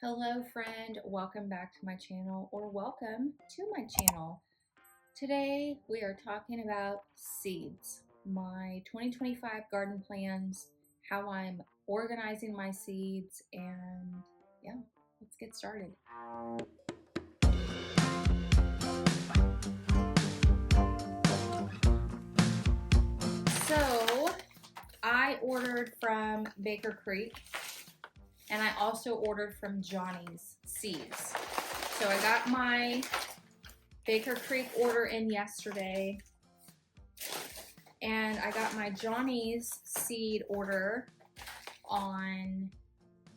Hello friend, welcome back to my channel, or welcome to my channel. Today we are talking about seeds, my 2025 garden plans, how I'm organizing my seeds, and yeah, let's get started. So I ordered from Baker Creek, and I also ordered from Johnny's Seeds. So I got my Baker Creek order in yesterday, and I got my Johnny's seed order on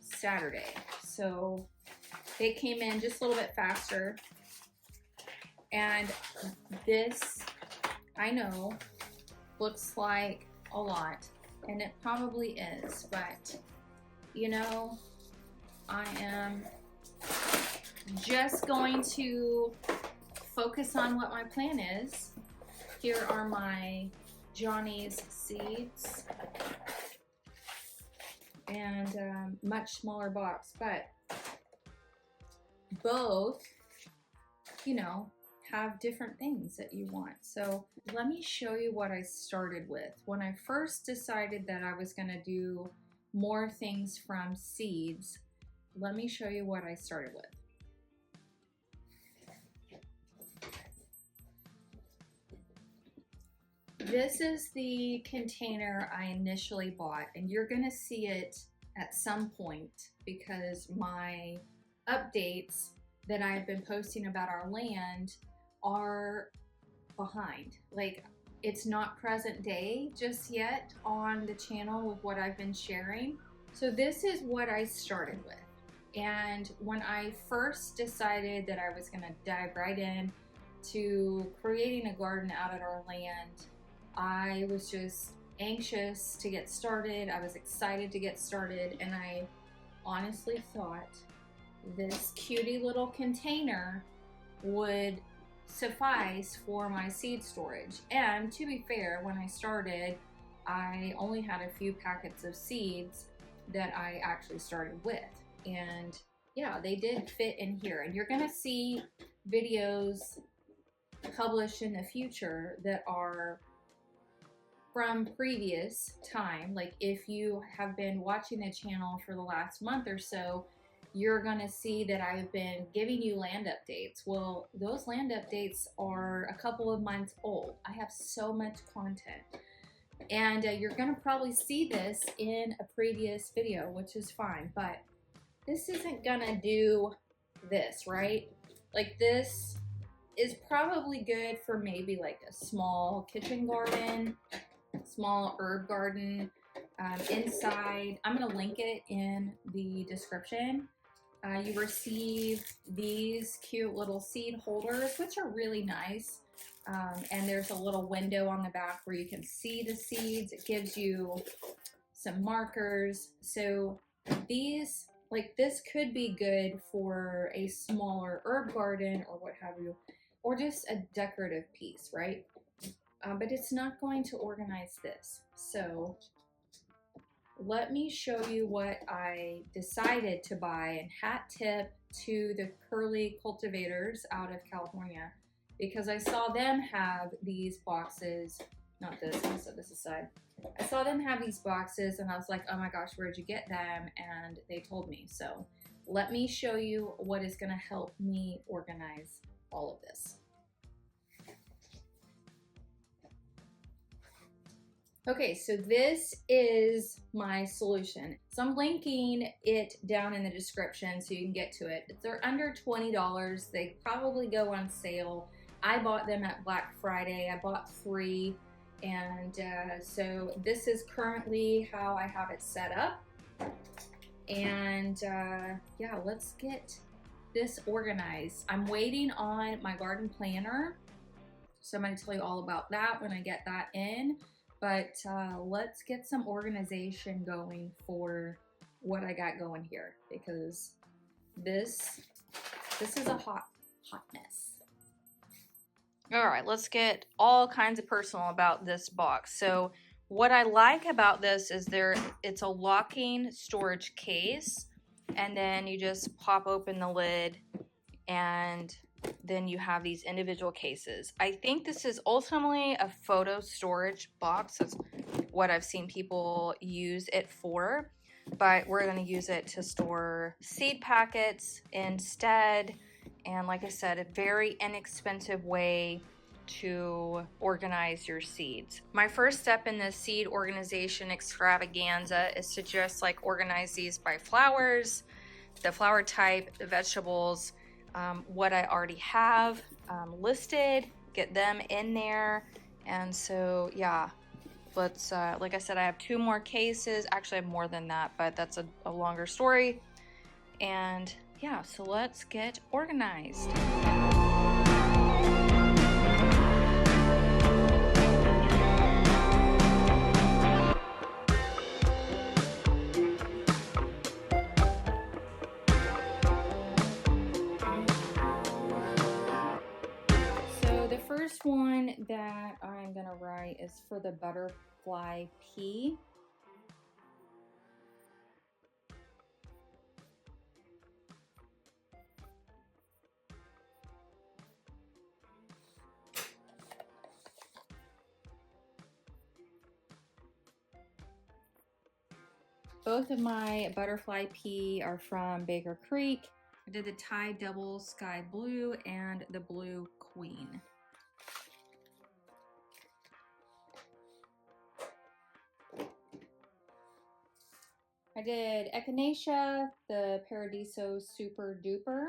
Saturday. So they came in just a little bit faster. And this, I know, looks like a lot, and it probably is, but you know, I am just going to focus on what my plan is. Here are my Johnny's seeds, and much smaller box, but both, you know, have different things that you want. So let me show you what I started with. When I first decided that I was going to do more things from seeds, let me show you what I started with. This is the container I initially bought, and you're gonna see it at some point because my updates that I've been posting about our land are behind. Like, it's not present day just yet on the channel with what I've been sharing. So this is what I started with. And when I first decided that I was gonna dive right in to creating a garden out at our land, I was just anxious to get started. I was excited to get started, and I honestly thought this cutie little container would suffice for my seed storage. And to be fair, when I started, I only had a few packets of seeds that I actually started with, and yeah, they did fit in here. And you're gonna see videos published in the future that are from previous time. Like, if you have been watching the channel for the last month or so, you're gonna see that I've been giving you land updates. Well, those land updates are a couple of months old. I have so much content, and you're gonna probably see this in a previous video, which is fine, but this isn't gonna do this, right? Like, this is probably good for maybe like a small kitchen garden, small herb garden, inside. I'm gonna link it in the description. You receive these cute little seed holders, which are really nice. And there's a little window on the back where you can see the seeds. It gives you some markers. So these, like, this could be good for a smaller herb garden or what have you, or just a decorative piece, right? But it's not going to organize this. So let me show you what I decided to buy, and hat tip to the Curly cultivators out of California, because I saw them have these boxes. Not this, I set this aside. I saw them have these boxes, and I was like, oh my gosh, where'd you get them? And they told me. So let me show you what is going to help me organize all of this. Okay, so this is my solution. So I'm linking it down in the description so you can get to it. They're under $20. They probably go on sale. I bought them at Black Friday. I bought 3. And so this is currently how I have it set up. And yeah, let's get this organized. I'm waiting on my garden planner, so I'm going to tell you all about that when I get that in. But let's get some organization going for what I got going here, because this is a hot mess. All right, let's get all kinds of personal about this box. So what I like about this is it's a locking storage case. and then you just pop open the lid, and then you have these individual cases. I think this is ultimately a photo storage box. That's what I've seen people use it for, but we're going to use it to store seed packets instead. And like I said, a very inexpensive way to organize your seeds. My first step in the seed organization extravaganza is to just like organize these by flowers, the flower type, the vegetables, what I already have listed, get them in there. And so yeah, let's like I said, I have 2 more cases. Actually I have more than that, but that's a longer story. And yeah, so let's get organized. The first one that I'm gonna write is for the butterfly pea. Both of my butterfly pea are from Baker Creek. I did the Thai double sky blue and the blue queen. I did Echinacea, the Paradiso Super Duper.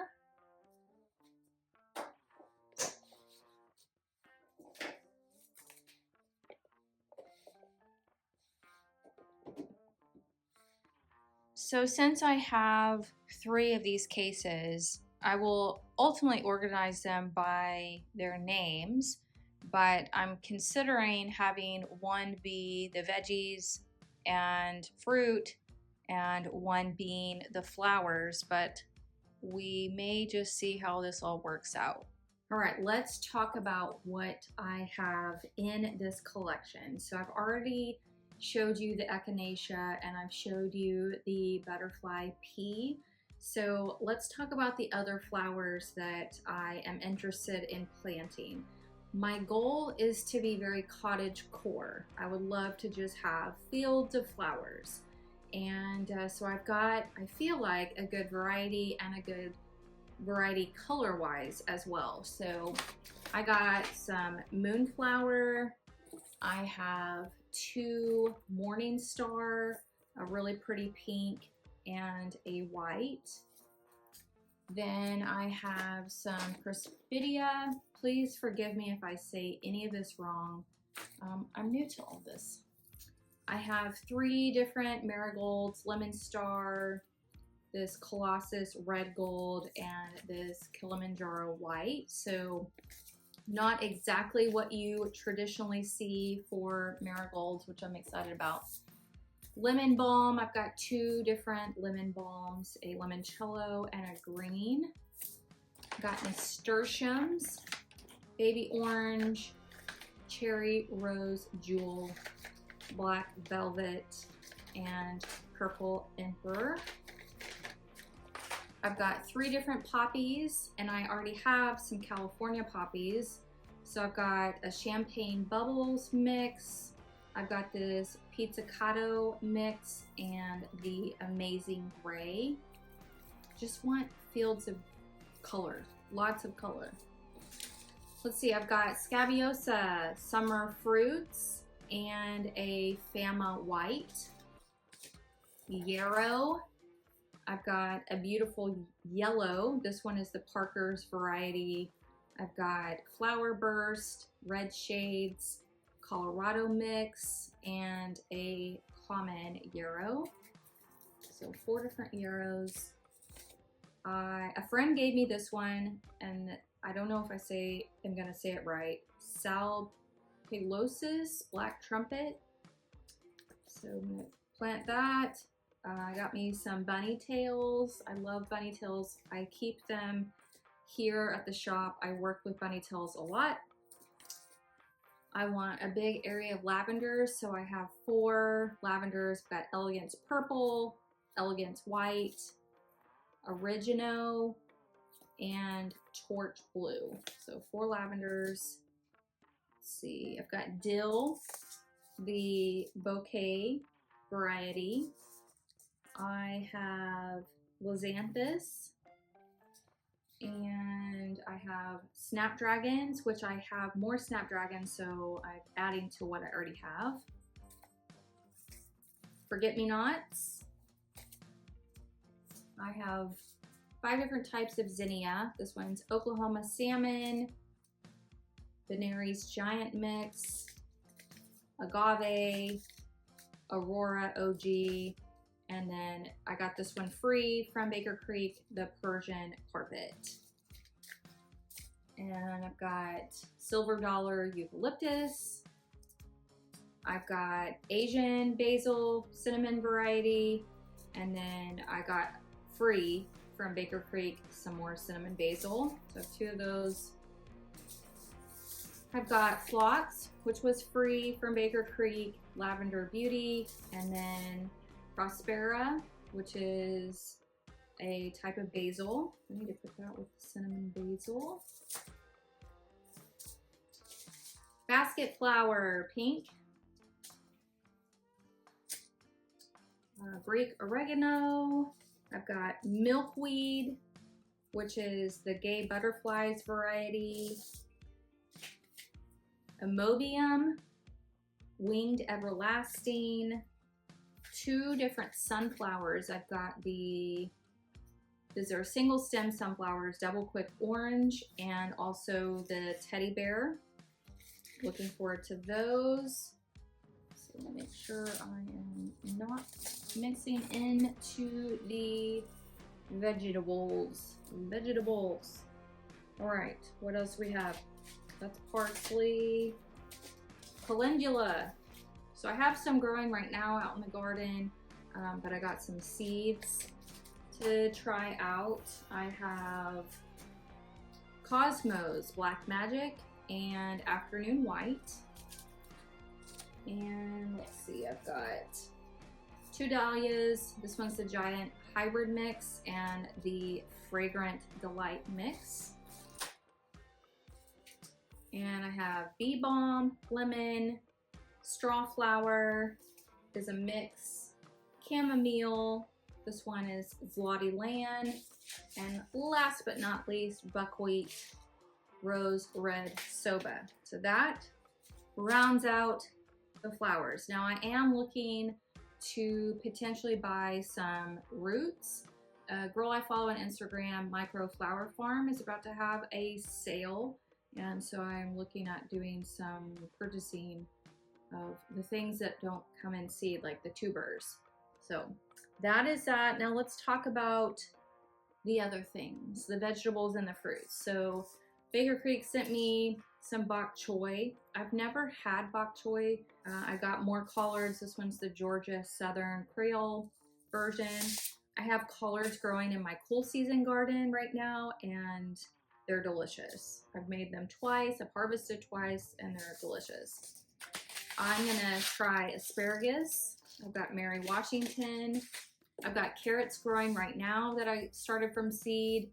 So since I have 3 of these cases, I will ultimately organize them by their names, but I'm considering having one be the veggies and fruit and one being the flowers, but we may just see how this all works out. All right, let's talk about what I have in this collection. So I've already showed you the echinacea and I've showed you the butterfly pea. So let's talk about the other flowers that I am interested in planting. My goal is to be very cottage core. I would love to just have fields of flowers. And so I've got, I feel like, a good variety and a good variety color wise as well. So I got some moonflower. I have 2 morning star, a really pretty pink and a white. Then I have some Crispidia. Please forgive me if I say any of this wrong. I'm new to all this. I have 3 different marigolds, lemon star, this Colossus red gold, and this Kilimanjaro white. So not exactly what you traditionally see for marigolds, which I'm excited about. Lemon balm, I've got 2 different lemon balms, a limoncello and a green. Got nasturtiums, baby orange, cherry rose jewel, black velvet, and purple emperor. I've got 3 different poppies, and I already have some California poppies. So I've got a champagne bubbles mix, I've got this pizzicato mix, and the amazing gray. Just want fields of color, lots of color. Let's see, I've got scabiosa, summer fruits, and a fama white. Yarrow. I've got a beautiful yellow. This one is the Parker's variety. I've got flower burst, red shades, Colorado mix, and a common yarrow. So 4 different yarrows. A friend gave me this one, and I don't know if I'm gonna say it right. Salpilosis, black trumpet. So I'm gonna plant that. I got me some bunny tails. I love bunny tails. I keep them here at the shop. I work with bunny tails a lot. I want a big area of lavenders, so I have 4 lavenders. Got elegance purple, elegance white, oregano, and torch blue. So 4 lavenders. Let's see, I've got dill, the bouquet variety. I have lizanthus, and I have snapdragons, which I have more snapdragons, so I'm adding to what I already have. Forget-me-nots. I have 5 different types of zinnia. This one's Oklahoma salmon, Benary's giant mix, agave, Aurora OG, and then I got this one free from Baker Creek, the Persian carpet. And I've got silver dollar eucalyptus. I've got Asian basil cinnamon variety, and then I got free from Baker Creek some more cinnamon basil. So I have 2 of those. I've got phlox, which was free from Baker Creek, Lavender Beauty, and then Prospera, which is a type of basil. I need to put that with cinnamon basil. Basket flower, pink. Greek oregano. I've got milkweed, which is the gay butterflies variety. Amobium, winged everlasting. 2 different sunflowers. I've got these are single stem sunflowers, double quick orange, and also the teddy bear. Looking forward to those. So let me make sure I am not mixing into the vegetables. All right, what else we have? That's parsley, calendula. So I have some growing right now out in the garden, but I got some seeds to try out. I have Cosmos, Black Magic, and Afternoon White. And let's see, I've got 2 dahlias. This one's the giant hybrid mix and the fragrant delight mix. And I have bee balm, lemon, straw flower is a mix, chamomile. This one is Vlottie Land, and last but not least, buckwheat rose red soba. So that rounds out the flowers. Now I am looking to potentially buy some roots. A girl I follow on Instagram, Micro Flower Farm, is about to have a sale, and so I'm looking at doing some purchasing of the things that don't come in seed, like the tubers. So that is that. Now let's talk about the other things, the vegetables and the fruits. So Baker Creek sent me some bok choy. I've never had bok choy. I got more collards. This one's the Georgia Southern Creole version. I have collards growing in my cool season garden right now, and they're delicious. I've made them twice, I've harvested twice, and they're delicious. I'm gonna try asparagus. I've got Mary Washington. I've got carrots growing right now that I started from seed,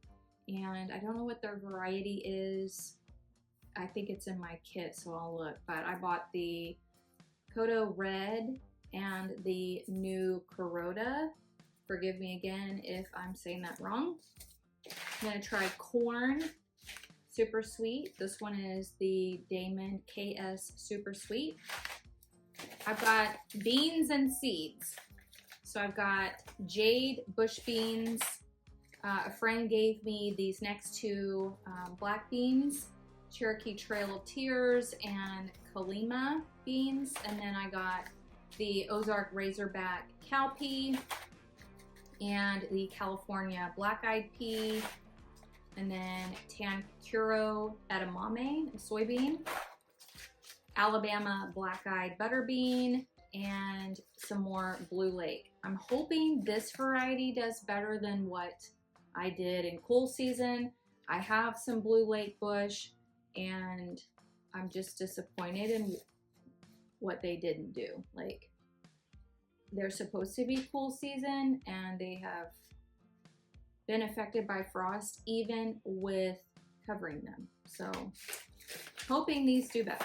and I don't know what their variety is. I think it's in my kit, so I'll look. But I bought the Kodo Red and the new Kuroda. Forgive me again if I'm saying that wrong. I'm gonna try corn, super sweet. This one is the Damon KS Super Sweet. I've got beans and seeds. So I've got jade bush beans. A friend gave me these next 2 black beans, Cherokee Trail of Tears and Kalima beans. And then I got the Ozark Razorback cowpea and the California black-eyed pea, and then Tancuro edamame, a soybean, Alabama black-eyed butterbean, and some more Blue Lake. I'm hoping this variety does better than what I did in cool season. I have some Blue Lake bush, and I'm just disappointed in what they didn't do. Like, they're supposed to be cool season, and they have been affected by frost, even with covering them. So hoping these do better.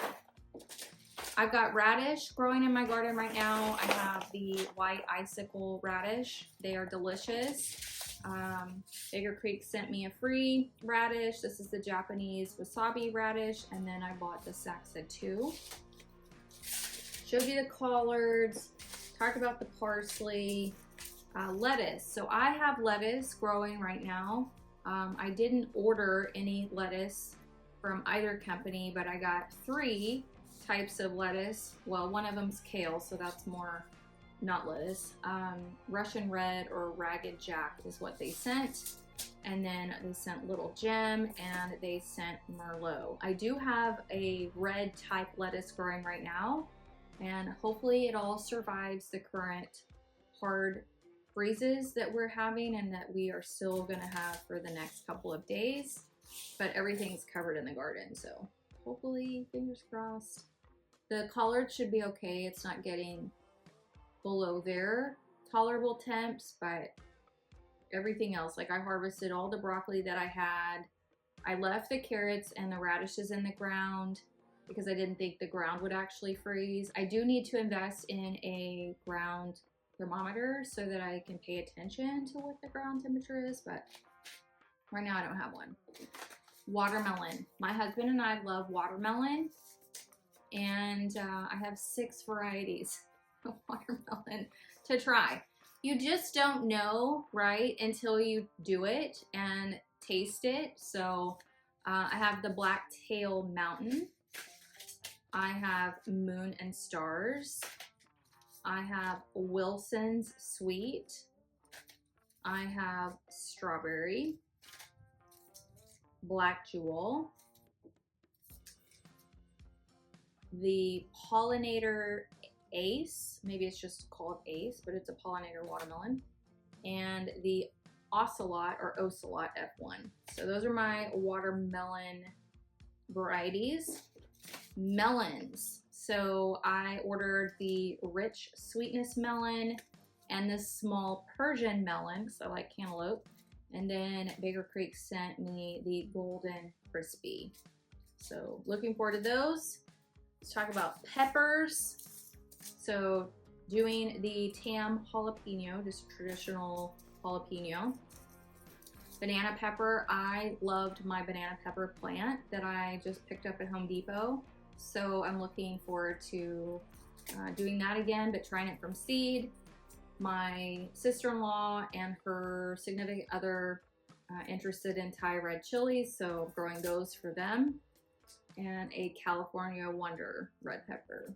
I've got radish growing in my garden right now. I have the white icicle radish. They are delicious. Baker Creek sent me a free radish. This is the Japanese wasabi radish, and then I bought the Saxa too. Showed you the collards, talked about the parsley, lettuce. So I have lettuce growing right now. I didn't order any lettuce from either company, but I got 3 types of lettuce. Well, one of them's kale, so that's more not lettuce. Russian red or ragged jack is what they sent. And then they sent Little Gem and they sent Merlot. I do have a red type lettuce growing right now, and hopefully it all survives the current hard freezes that we're having and that we are still gonna have for the next couple of days. But everything's covered in the garden, so hopefully, fingers crossed. The collard should be okay. It's not getting below their tolerable temps, but everything else, like I harvested all the broccoli that I had. I left the carrots and the radishes in the ground because I didn't think the ground would actually freeze. I do need to invest in a ground thermometer so that I can pay attention to what the ground temperature is, but right now I don't have one. Watermelon. My husband and I love watermelon, and I have 6 varieties of watermelon to try. You just don't know, right, until you do it and taste it. So I have the Blacktail Mountain. I have Moon and Stars. I have Wilson's Sweet. I have Strawberry. Black Jewel. The Pollinator Ace, maybe it's just called Ace, but it's a pollinator watermelon, and the Ocelot or Ocelot F1. So those are my watermelon varieties. Melons. So I ordered the rich sweetness melon and the small Persian melon because I like cantaloupe. And then Baker Creek sent me the golden crispy. So looking forward to those. Let's talk about peppers. So doing the Tam jalapeno, just traditional jalapeno. Banana pepper, I loved my banana pepper plant that I just picked up at Home Depot. So I'm looking forward to doing that again, but trying it from seed. My sister-in-law and her significant other interested in Thai red chilies, so growing those for them. And a California Wonder red pepper.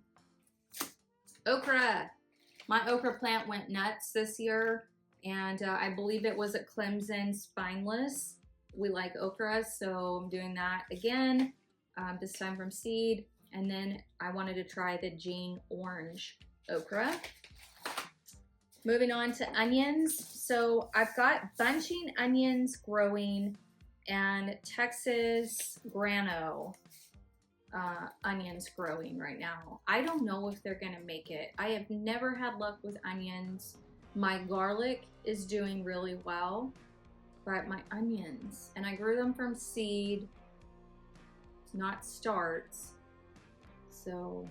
Okra. My okra plant went nuts this year, and I believe it was a Clemson spineless. We like okra, so I'm doing that again, this time from seed. And then I wanted to try the Jean Orange okra. Moving on to onions. So I've got bunching onions growing and Texas grano onions growing right now. I don't know if they're gonna make it. I have never had luck with onions. My garlic is doing really well, but my onions, and I grew them from seed, not starts. So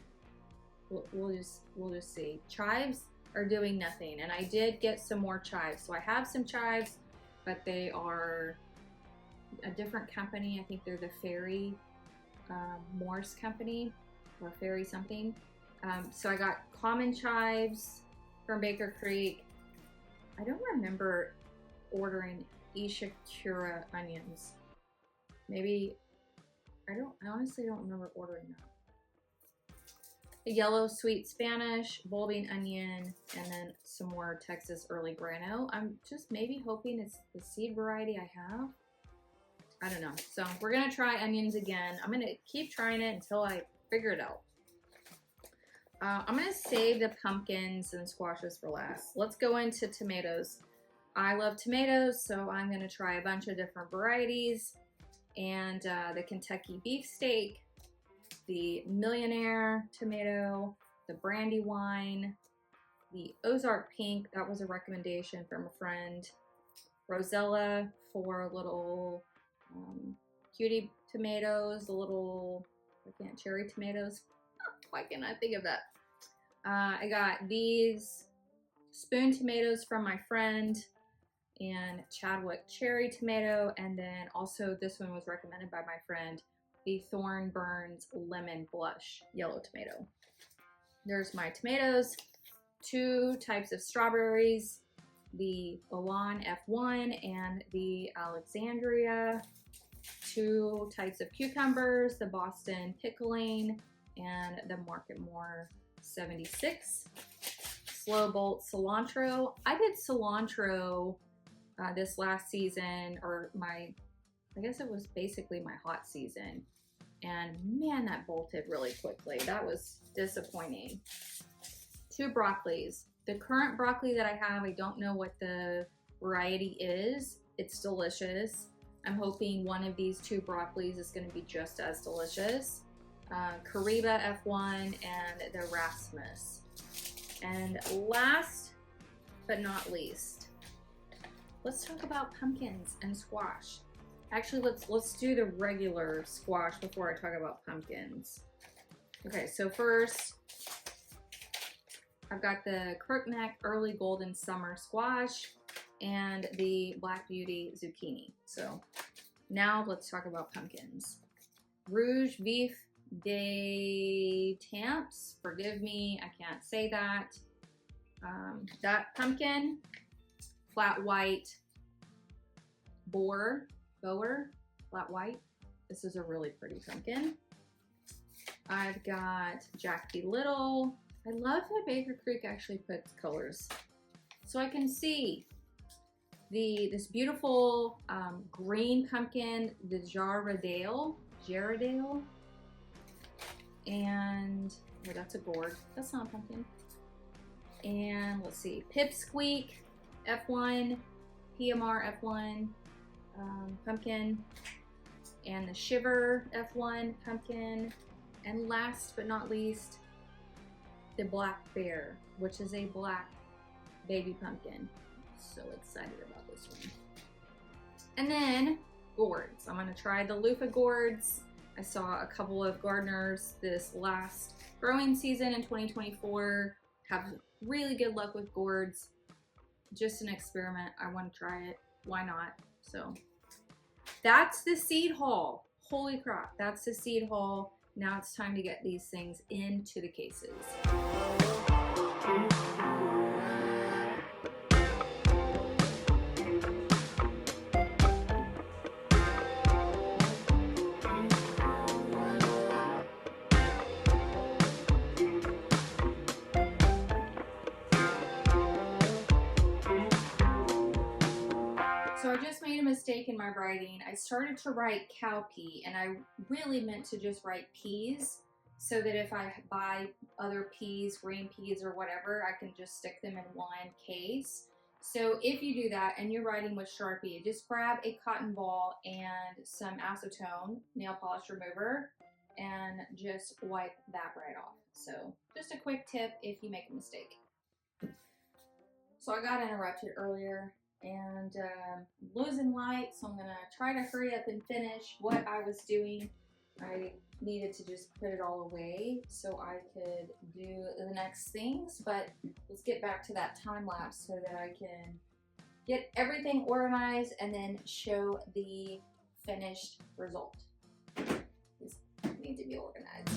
we'll just see. Chives are doing nothing, and I did get some more chives. So I have some chives, but they are a different company. I think they're the Fairy Morse company or Fairy something. So I got common chives from Baker Creek. I don't remember ordering Ishikura onions. Maybe I honestly don't remember ordering that. The yellow sweet Spanish, bulbing onion, and then some more Texas early grano. I'm just maybe hoping it's the seed variety I have. I don't know. So we're gonna try onions again. I'm gonna keep trying it until I figure it out. I'm gonna save the pumpkins and squashes for last. Let's go into tomatoes. I love tomatoes, so I'm gonna try a bunch of different varieties. And the Kentucky beefsteak, the Millionaire tomato, the Brandywine, the Ozark pink, that was a recommendation from a friend, rosella, 4 little cutie tomatoes, the little, cherry tomatoes. Why can't I think of that? I got these spoon tomatoes from my friend, and Chadwick cherry tomato, and then also this one was recommended by my friend, the Thornburns lemon blush yellow tomato. There's my tomatoes, 2 types of strawberries, the Milan F1 and the Alexandria, 2 types of cucumbers, the Boston pickling and the Market More 76. Slow bolt cilantro. I did cilantro this last season, or I guess it was basically my hot season. And man, that bolted really quickly. That was disappointing. 2 broccolis. The current broccoli that I have, I don't know what the variety is. It's delicious. I'm hoping one of these 2 broccolis is going to be just as delicious. Kariba F1 and the Rasmus. And last but not least, let's talk about pumpkins and squash. Actually, let's do the regular squash before I talk about pumpkins. Okay, so first, I've got the Crookneck Early Golden Summer Squash and the Black Beauty Zucchini. So now let's talk about pumpkins. Rouge Vif des Temps. Forgive me, I can't say that. That pumpkin, flat white, bower, flat white. This is a really pretty pumpkin. I've got Jack B. Little. I love that Baker Creek actually puts colors, so I can see this beautiful green pumpkin, the Jarradale, and oh, that's a gourd. That's not a pumpkin. And let's see, Pipsqueak F1, PMR F1 pumpkin, and the Shiver F1 pumpkin, and last but not least, the Black Bear, which is a black baby pumpkin. So excited about this one. And then gourds. I'm gonna try the loofah gourds. I saw a couple of gardeners this last growing season in 2024 have really good luck with gourds. Just an experiment. I want to try it. Why not? So that's the seed haul. Holy crap, that's the seed haul. Now it's time to get these things into the cases. So I just made a mistake in my writing. I started to write cowpea, and I really meant to just write peas, so that if I buy other peas, green peas or whatever, I can just stick them in one case. So if you do that and you're writing with Sharpie, just grab a cotton ball and some acetone nail polish remover and just wipe that right off. So just a quick tip if you make a mistake. So I got interrupted earlier and losing light, so I'm gonna try to hurry up and finish what I was doing. I needed to just put it all away so I could do the next things, but let's get back to that time lapse so that I can get everything organized and then show the finished result. These need to be organized.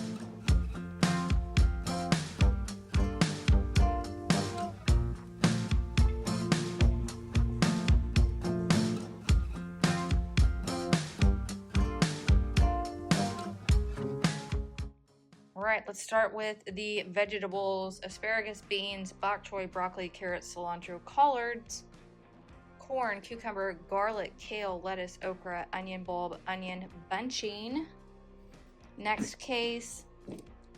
All right, let's start with the vegetables: asparagus, beans, bok choy, broccoli, carrots, cilantro, collards, corn, cucumber, garlic, kale, lettuce, okra, onion bulb, onion bunching. Next case: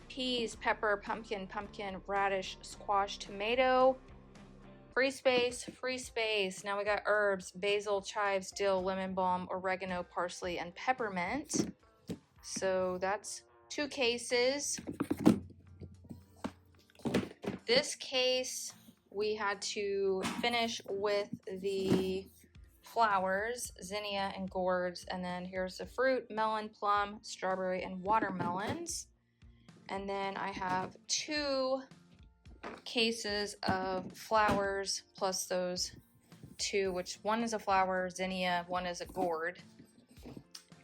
peas, pepper, pumpkin, radish, squash, tomato. Free space. Now we got herbs: basil, chives, dill, lemon balm, oregano, parsley, and peppermint. So that's 2 cases. This case we had to finish with the flowers, zinnia and gourds, and then here's the fruit, melon, plum, strawberry, and watermelons. And then I have 2 cases of flowers plus those 2, which one is a flower, zinnia, one is a gourd.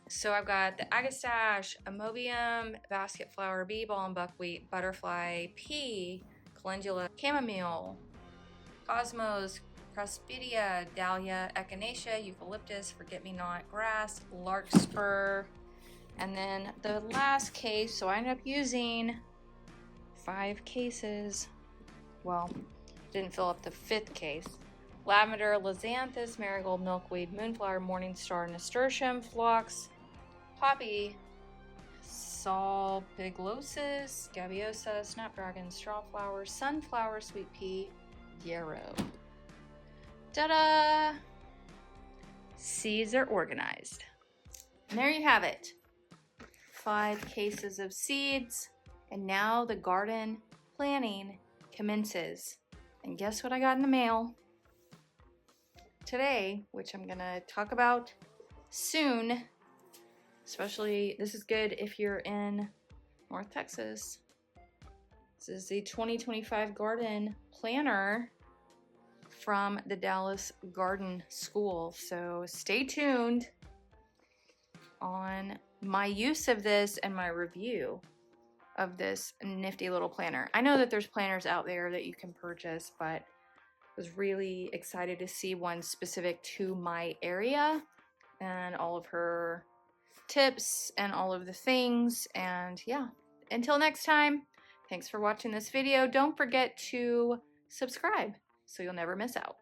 So I've got the agastache, amobium, basket flower, bee balm, buckwheat, butterfly, pea, calendula, chamomile, cosmos, craspedia, dahlia, echinacea, eucalyptus, forget-me-not, grass, larkspur, and then the last case, so I ended up using 5 cases. Well, didn't fill up the 5th case. Lavender, lizanthus, marigold, milkweed, moonflower, morningstar, nasturtium, phlox, poppy, salpiglosis, gaviosa, snapdragon, strawflower, sunflower, sweet pea, yarrow. Ta-da! Seeds are organized. And there you have it. 5 cases of seeds, and now the garden planning commences. And guess what I got in the mail today, which I'm gonna talk about soon. Especially, this is good if you're in North Texas. This is the 2025 garden planner from the Dallas Garden School. So stay tuned on my use of this and my review of this nifty little planner. I know that there's planners out there that you can purchase, but I was really excited to see one specific to my area and all of her tips and all of the things. And yeah, until next time, thanks for watching this video. Don't forget to subscribe so you'll never miss out.